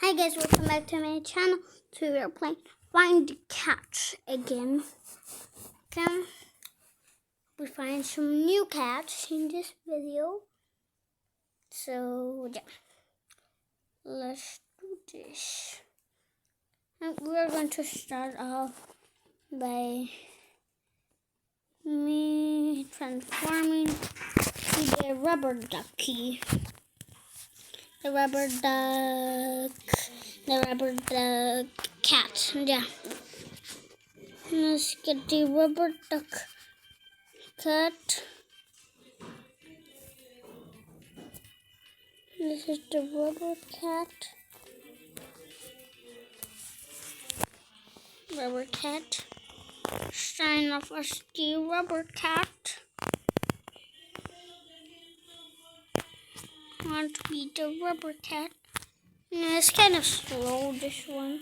Hi guys, welcome back to my channel. So we are playing Find the Cat again. Okay. We find some new cats in this video. So yeah, let's do this. And we're going to start off by me transforming to the rubber ducky. The rubber duck cat. Yeah. Let's get the rubber duck cat. This is the rubber cat. Rubber cat. Sign off as the rubber cat. I want to be the rubber cat. No, it's kind of slow, this one.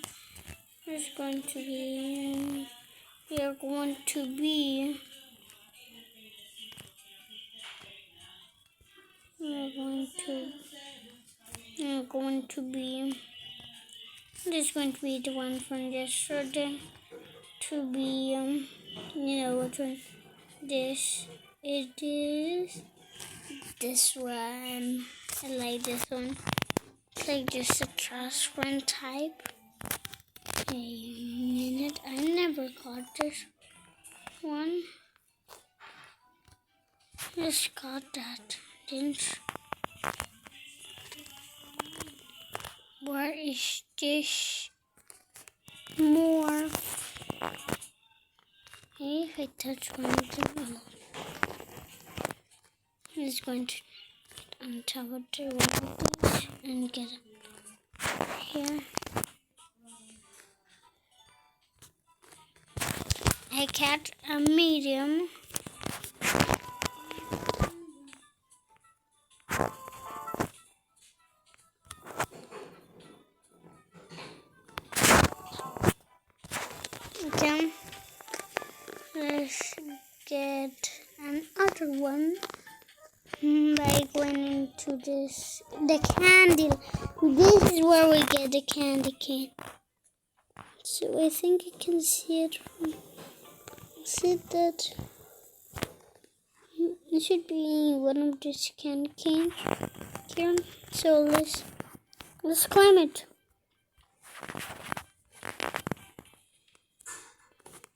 It's going to be... We are going to be... This is going to be the one from yesterday. To be, you know which one? This. It is this one. I like this one. It's like just a transparent type. A minute. I never got this one. Just got that. Didn't. Where is this? More. Hey, if I touch one of them, it's going to get on top of the one of these and get it here. A cat, a medium. Okay. Let's get another one by going into this, the candy. This is where we get the candy cane. So I think you can see it. See that? It should be one of these candy canes here. So let's climb it.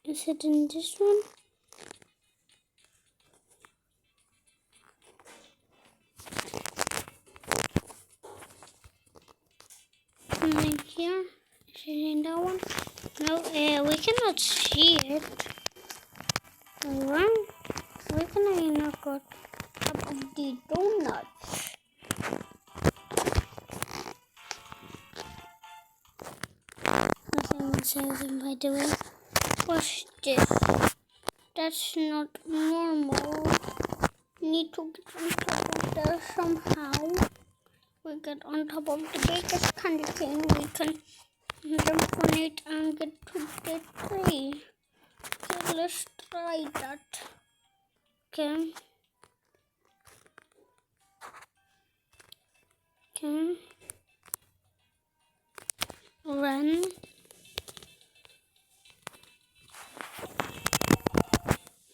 Is it in this one? Like here? Is it in that one? No, we cannot see it. Where can I not go top of the donuts? Nothing says it, by the way. What's this? That's not normal. Need to get on top of there somehow. We get on top of the biggest candy cane. We can jump on it and get to the tree. Okay, let's try that. Okay. Okay. Run.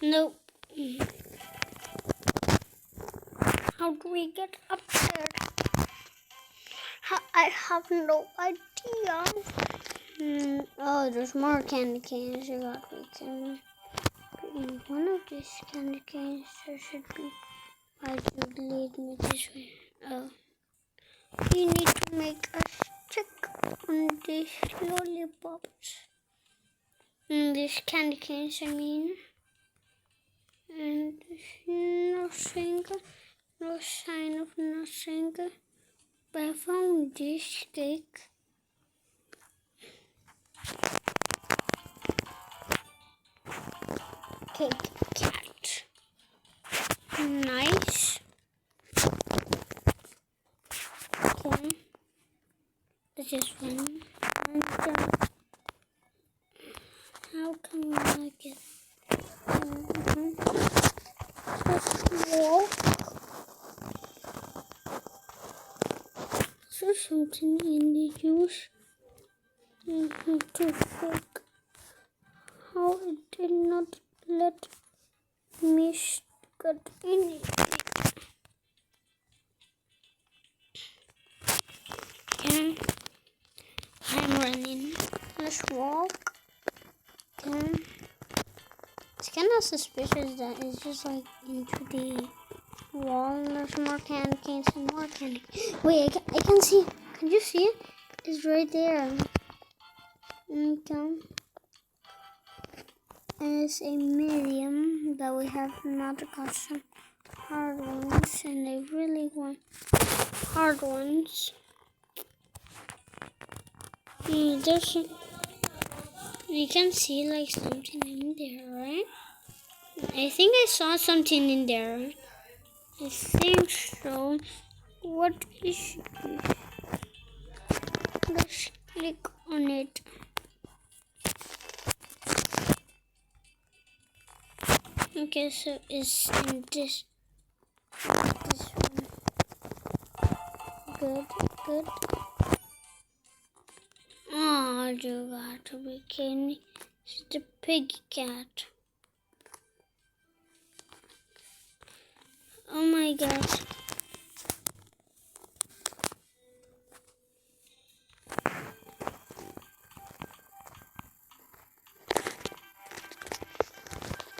Nope. How do we get up there? I have no idea. Oh, there's more candy canes. I got we can put in one of these candy canes. There should be. Why do you lead me this way? Oh. You need to make a stick on these lollipops. These candy canes, I mean. And nothing. No sign of nothing. But I found this cake. Cake cat. Nice. Okay. This is one. And how can I get let's walk. there something in the juice? I have to check how it did not let me get in it. Okay. I'm running. Let's walk. Okay. It's kind of suspicious that it's just like into the wall. There's more candy canes and more candy. Wait, I can see. Can you see it? It's right there. Okay. It's a medium, but we have not got some hard ones, and I really want hard ones. There's, you can see like something in there, right? I think I saw something in there. I think so. What is this? Let's click on it. Okay, so it's in this one. Good. Oh, you got to be kidding me. It's the pig cat. Oh my gosh.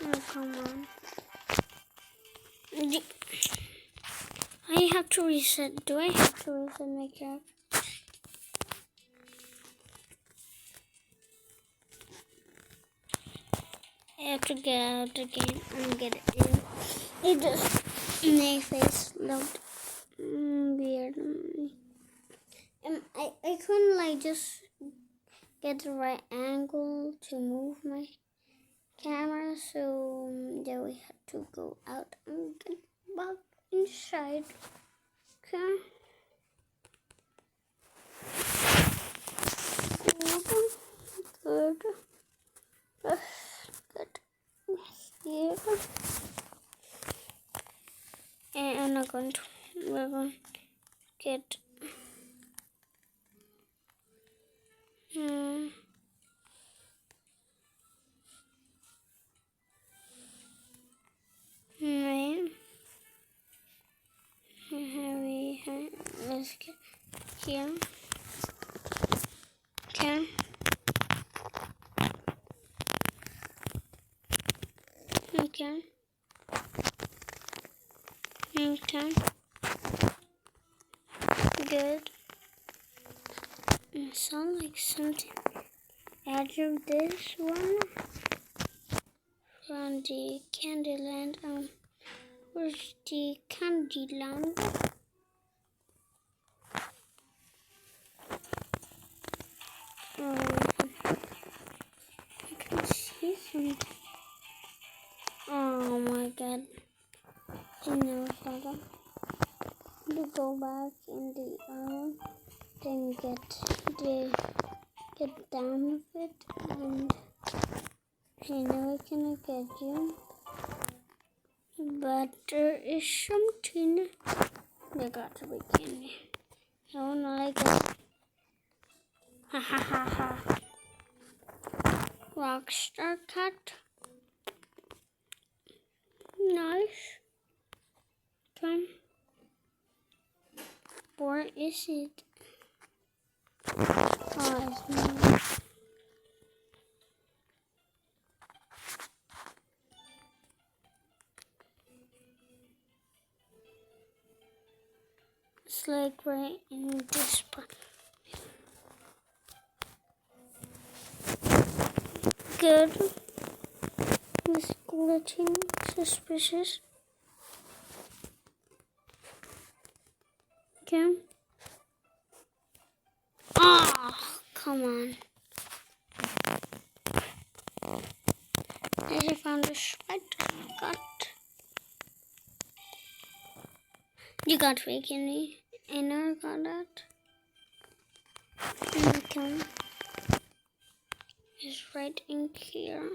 Oh, come on. I have to reset. Do I have to reset my character? I have to get out the game and get it in. It just my face looked weird. I couldn't like just get the right angle to move my camera, so then we had to go out and get back inside. Okay. Good. Good. Here. And I'm not going to. We're going to get. Right. Let's get here. Okay. Okay. Okay. Good. It sounds like something edge of this one from the Candyland. Where's the Candyland? I can see something. Oh my god. I never saw that. You go back in the island, then get down with it, and I know I cannot get you. But there is something. There got to be candy. Oh no, I guess. Ha ha ha ha. Rockstar cat. Nice. Come. Where is it? Oh, it's me. It's like right in this part. Good. It's glitching. Suspicious. Okay. Oh, come on. I just found a shred. You got freaking me. I never got that. Okay. It's right in here.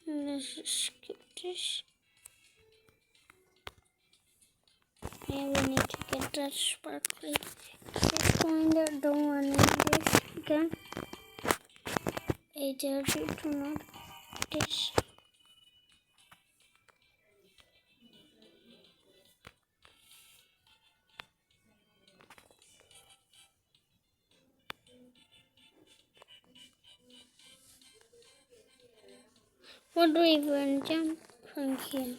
Let's skip this. And we need to get that sparkly. Just going there, don't run in this, okay? I dare you to not this. What do we even jump from here?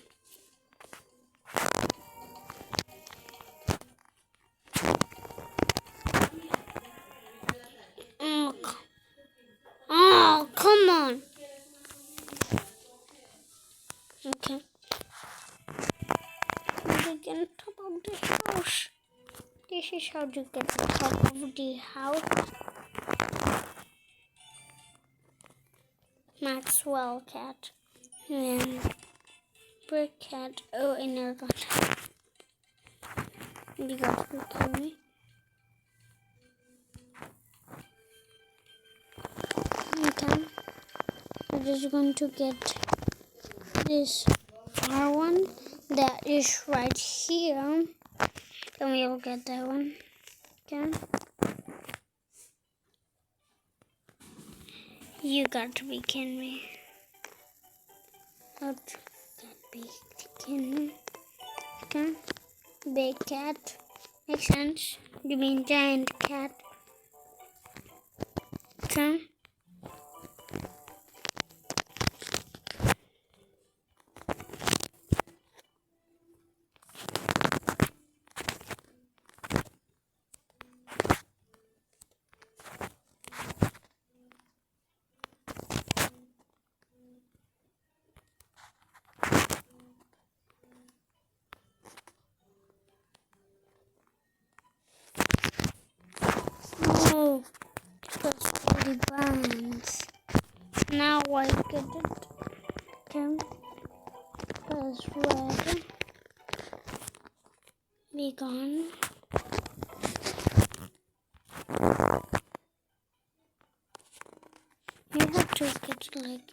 Oh, come on. Okay. How do we get on top of the house? This is how to get on top of the house. Maxwell cat. And brick cat. Oh, I never got that. You got to kill me. Okay. I'm just going to get this R1 that is right here. Then we will get that one. Okay. You got to be kidding me. Got to be kidding me. Okay. Big cat. Makes sense. You mean giant cat. Okay. Oh, that's pretty buns. Now I get it. Okay. Press red. Be gone. You have to get like.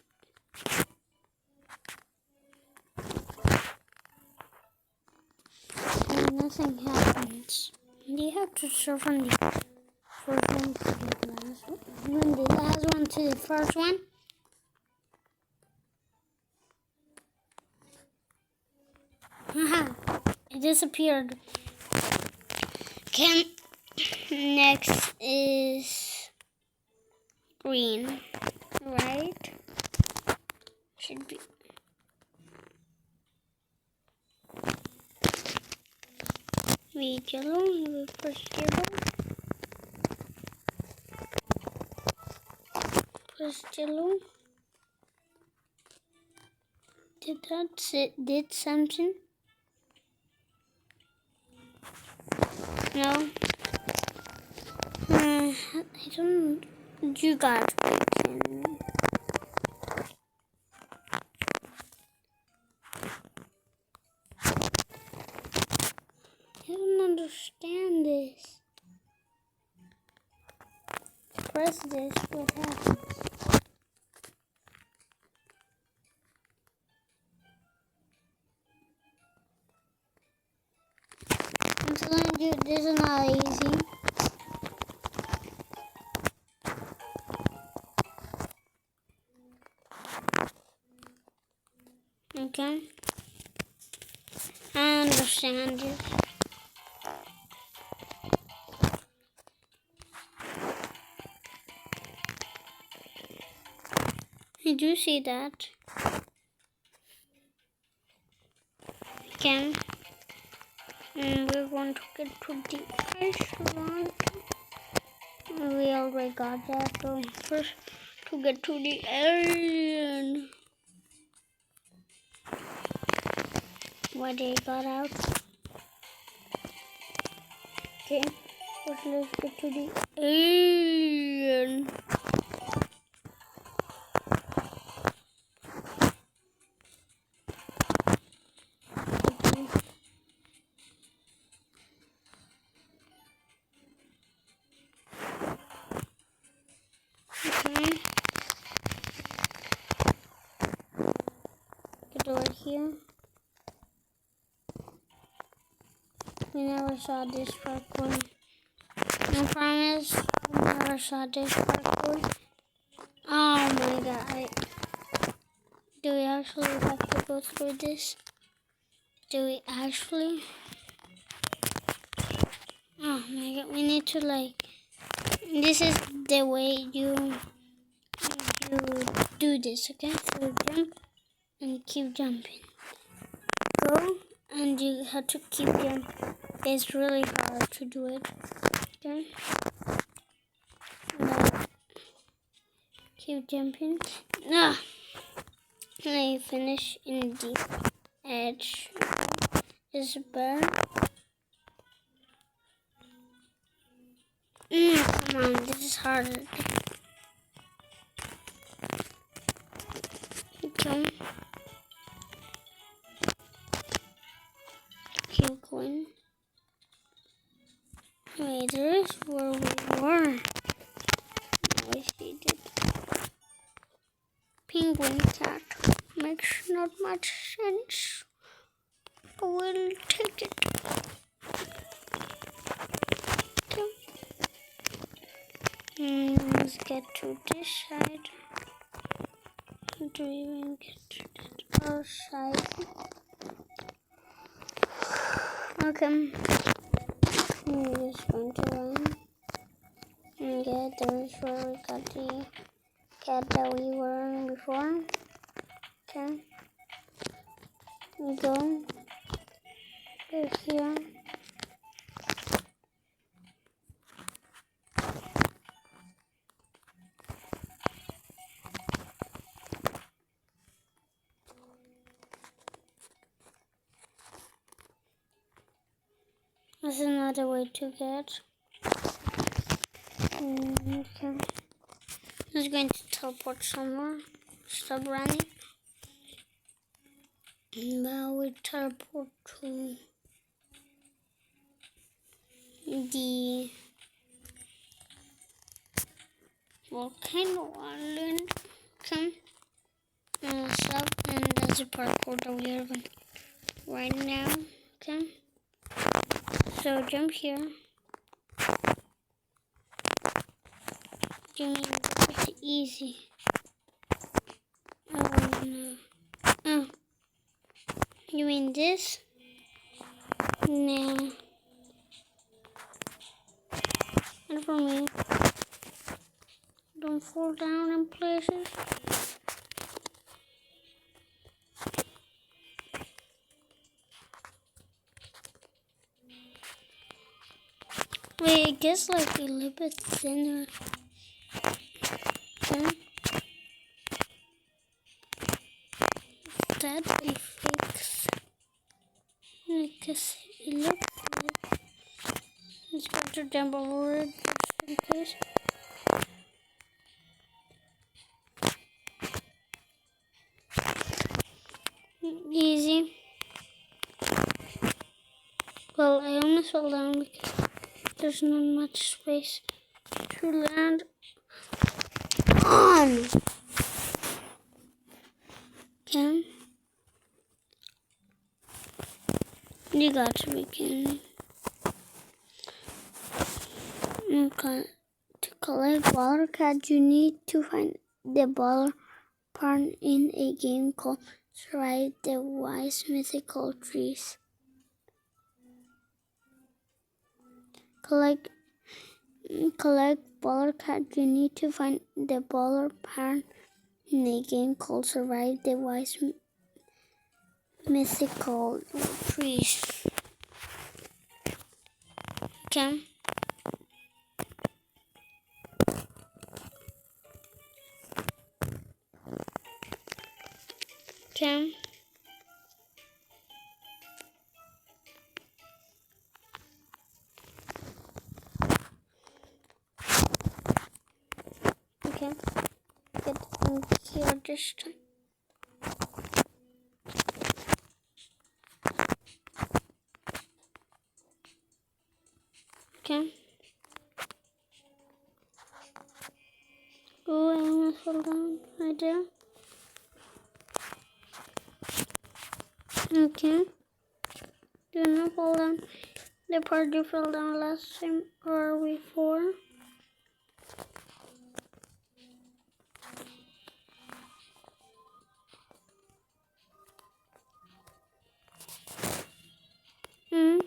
And nothing happens. You have to surf on the first one to the last one. From the last one to the first one. Haha, it disappeared. Okay, next is green, right? Should be. Wait, yellow, we press yellow. Press yellow. Did that did something? No. I don't. You got it. I don't understand this. Press this. What happens? I'm telling you, this is not easy. Okay. I understand you. I do see that. Okay. And we're going to get to the restaurant. We already got that. So first to get to the alien. Why they got out? Okay. First let's get to the alien. Okay. Get over here. we never saw this parkour. I promise we never saw this parkour. Oh my god. Do we actually have to go through this? Do we actually? Oh my god, we need to this is the way you do this, okay? So jump and keep jumping. Go and you have to keep jumping. It's really hard to do it, okay? Now, keep jumping. Ah! And you finish in the edge. Is better. Come on, this is harder. Okay. Keep going. Wait, there is where we were. I see it. Penguin cat makes not much sense. I will take it. Okay. Let's get to this side. How do we even get to that other side? Okay. I'm just going to run. Okay, there's where we got the cat that we were in before. Okay. We go. Go here. There's another way to get. Okay. I'm just going to teleport somewhere. Stop running. Now we teleport to the volcano island. Okay. And stop, and that's the parkour that we are going right now. Okay. So jump here. You mean it's easy? Oh no. Oh. You mean this? No. And for me. Don't fall down in places. Wait, I guess like a little bit thinner. Okay. That's a fix. I guess it looks like. Let's go to jump over it just in case. Easy. Well, I almost fell down because there's not much space to land on. Okay. You got to begin. Okay. To collect baller cards, you need to find the baller part in a game called Survive the Wise Mythical Trees. Collect baller cards. You need to find the baller part in a game called Survive the Wise Mythical Trees. Okay. Okay. Okay. Get in here this time. Okay. Oh, I almost fell down right there. Okay. Do not fall down. The part you fell down last time or before. Hmm.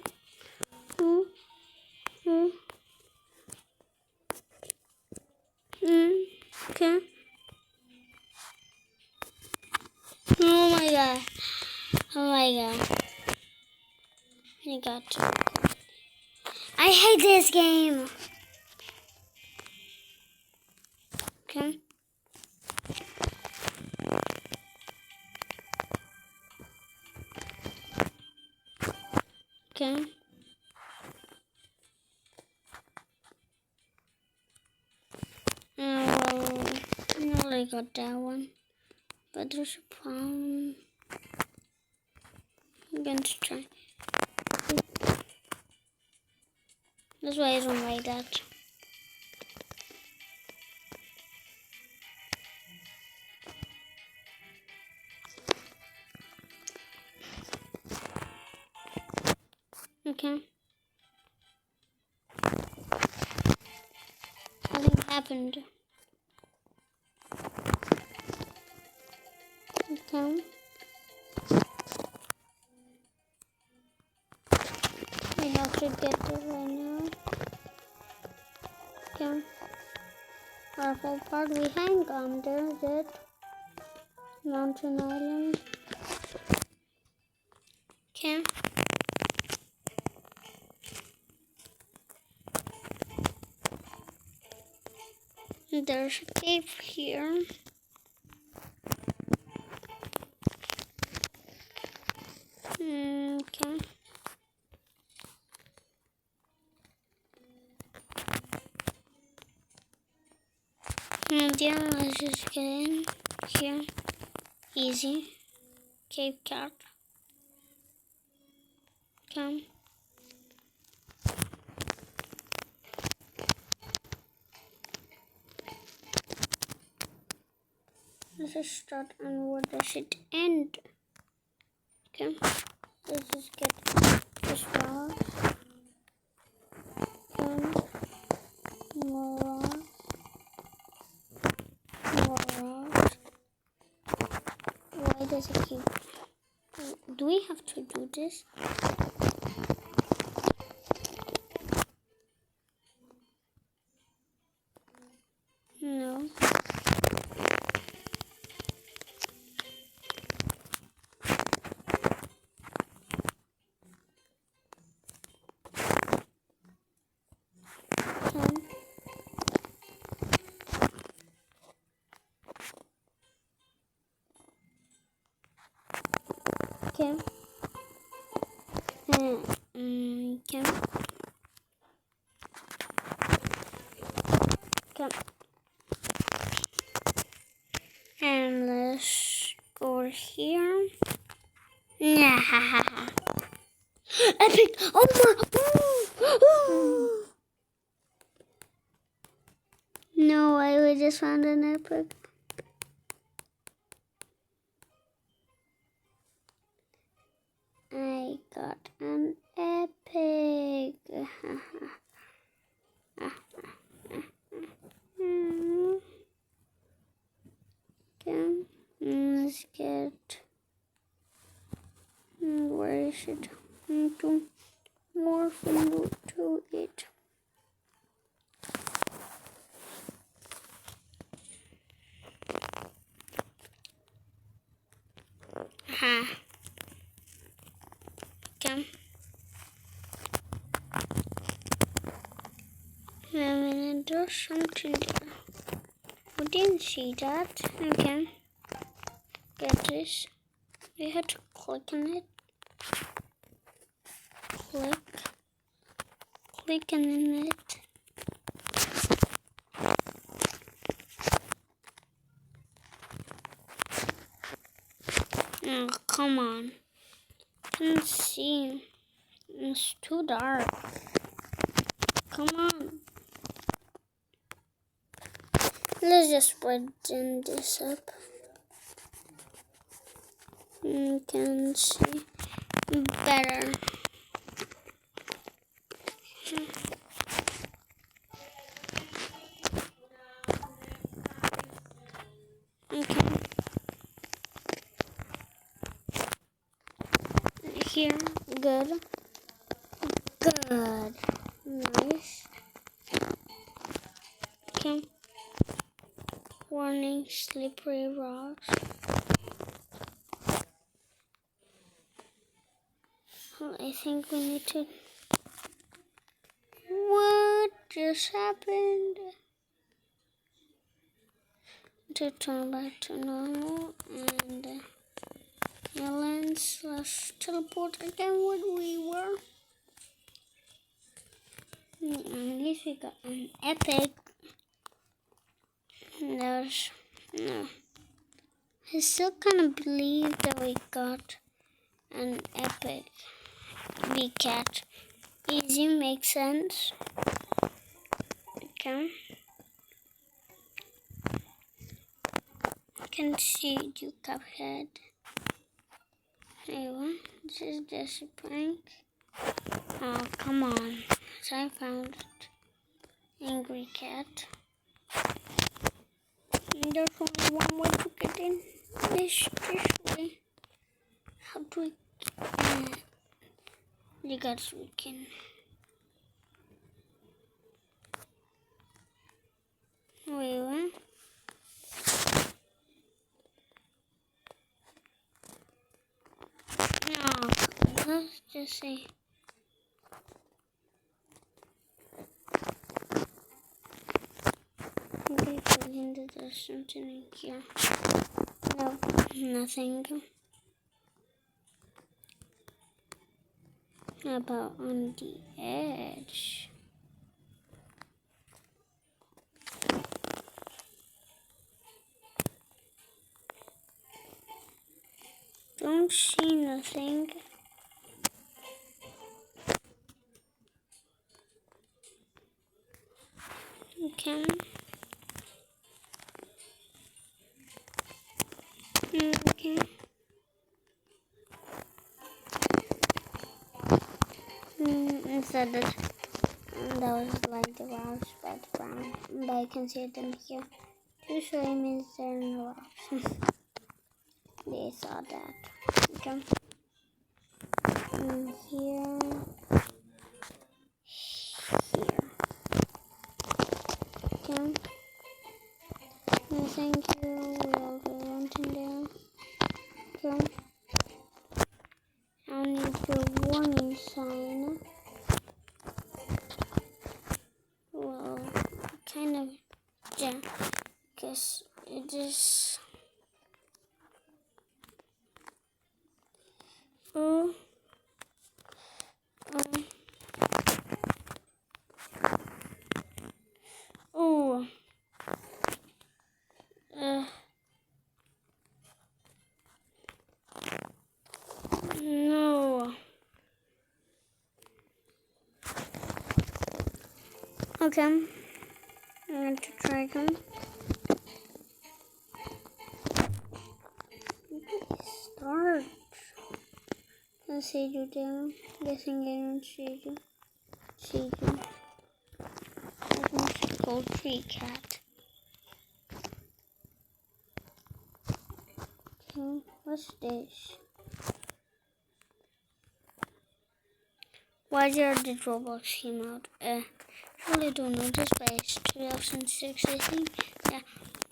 Hmm. Hmm. Hmm. Okay. Oh my god. Oh my god. I got you. I hate this game. Okay. Okay. Well, I got that one. But there's a problem. I'm going to try. That's why I don't like that. Okay. Nothing happened. Okay. We have to get it right now. Okay. Our whole part we hang on. There's it. Mountain Island. Okay. There's a cave here. Okay. And yeah, let's just get in here. Easy. Cave cat. Okay. Let's just start and where does it end? Okay. Let's just get this rock. Okay. More rocks. More rocks. Why does it keep... Do we have to do this? No. Okay. Okay. Okay. And let's go here. Yeah. Epic! Oh my! No, I just found an epic. I got an epic. Okay, let's get. Where is it? To more food to eat. Aha. Okay. There's something there. We didn't see that. Okay. Get this. We had to click on it. Click on it. Oh, come on. I can't see. It's too dark. Come on. Let's just brighten this up. You can see better. Okay. Here, good. Good. Nice. Okay. Warning, slippery rocks. Well, I think we need to... What just happened? To turn back to normal and let's teleport again what we were. At least we got an epic. There's no. I still can't believe that we got an epic. VCAT. Easy makes sense. Okay. Can see you Cuphead. Anyway, this is just a prank. Oh, come on. So I found it. Angry cat. And there's only one way to get in. This way. How do we... You guys, we can... Wait, what? No, let's just see. Okay, there's something in here. No, nothing. How about on the edge? Don't see nothing. Okay. Okay. Instead that was like the rocks background, but I can see them here. Usually means there are no rocks. They saw that. Okay. Here. Okay. Thank you. We all go wanting there. Okay. I need the warning sign. Well, kind of, yeah, because it is. Oh. Oh. No. Okay. I'm going to try again. Start. Let's see you down. Guessing I don't see you. See you. I think called Tree Cat. Okay, what's this? Why did the Roblox came out? I really don't know this, but it's 2006, I think. Yeah.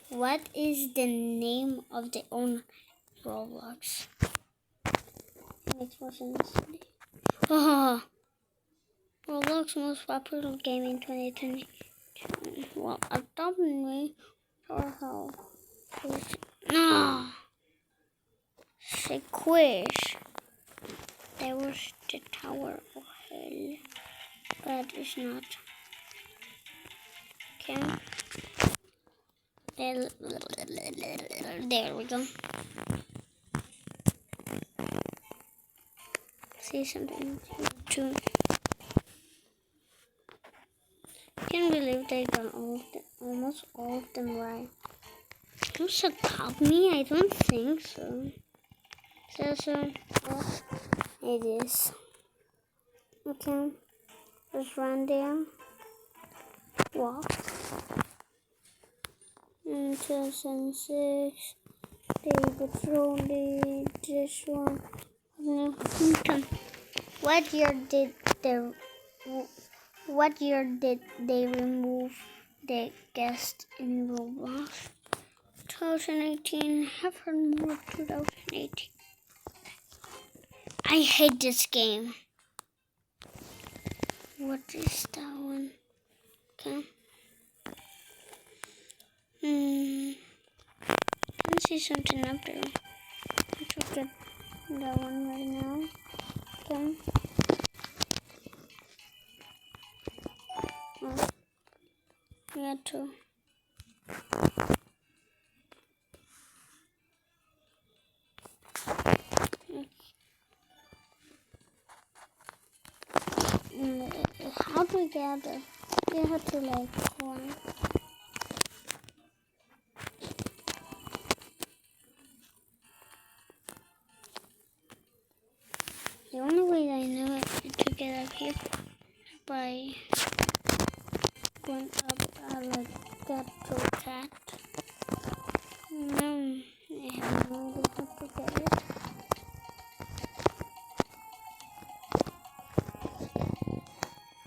What is the name of the own Roblox? It makes more sense. Oh, Roblox most popular game in 2020. Well, I don't know how. No, Squish. There was the Tower of Hell, but it's not. Okay. There we go. See something too. Can't believe they got almost all of them right. Who's a top me? I don't think so. So, it is. Okay. Just run there. Walk. In 2006, they patrolled this one. What year did they remove the guest in Roblox? 2018. Have heard more. 2018. I hate this game. What is that one? Okay. I see something up there. Let's look at that one right now. Okay. Oh. Yeah, too. How do we get it? You have to like one. The only way I know to get up here by going up like that to cat. No, I have no idea how to get it.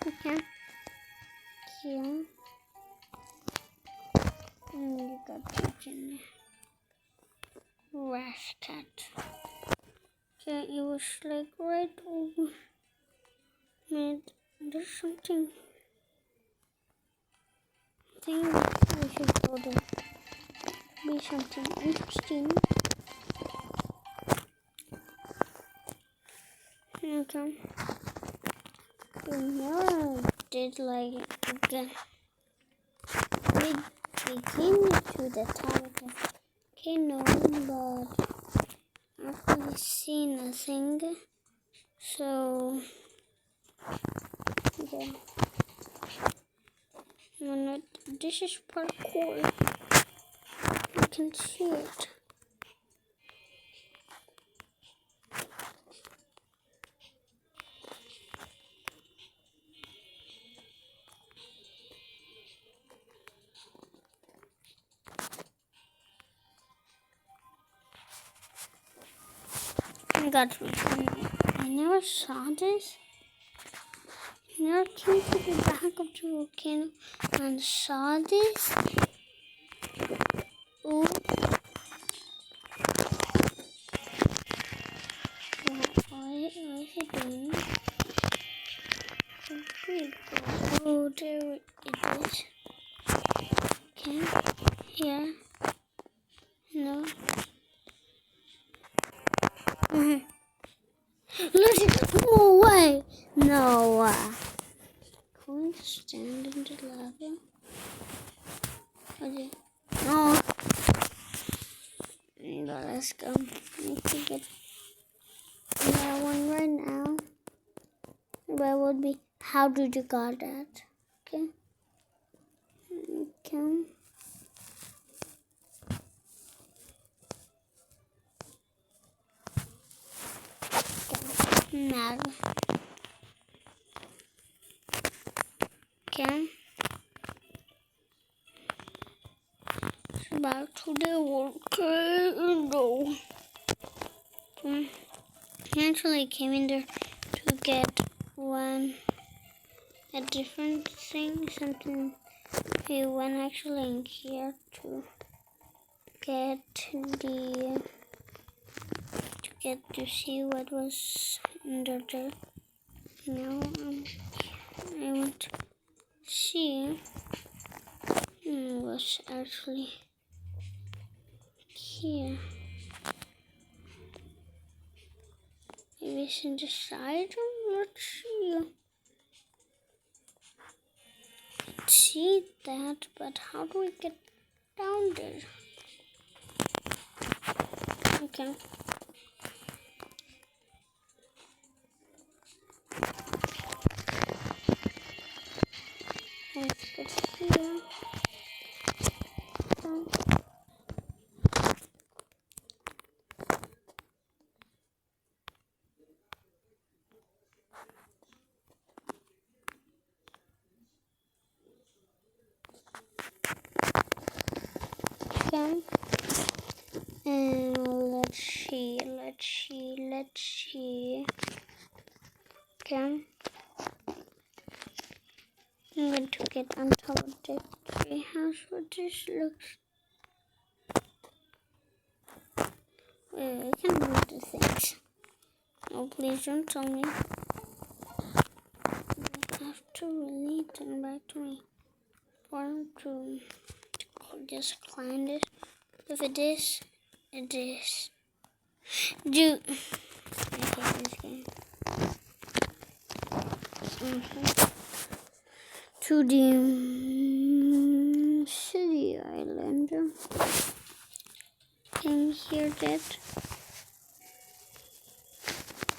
Okay. Here. And you got chicken. Rash cat. Okay, it was like right over. And there's something. I think we should go there. Be something interesting. Okay. No, did like again. We came to the top of the volcano, but I haven't seen nothing. So yeah. No, this is parkour. You can see it. Got me. I never saw this. I never came to the back of the volcano and saw this. Oh. What is it doing? Oh, there it is. Okay. Here. No. No way! No. Can we stand in the lava? Okay. No. But let's go. I need to get that one right now. Where would be? How did you got that? Okay. Okay. Now. Okay. It's about to the volcano. I actually came in there to get a different thing, something. We went actually in here to get to see what was under there. Now I want to see what's actually here. Maybe it's in the side. Let's see. See that, but how do we get down there? Okay. Let's get here. Okay. And let's see. Okay. I'm going to get on top of the tree house. What this looks. Wait, I can move the things. Oh, please don't tell me. You have to really turn back to me. Or to just climb this. If it is, it is. Dude. I hate this game. To the city island. Can you hear that?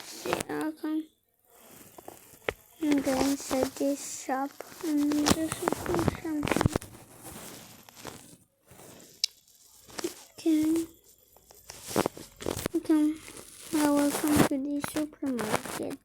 See, okay. I'm going inside this shop and this is something. Okay. Okay. Welcome to the supermarket.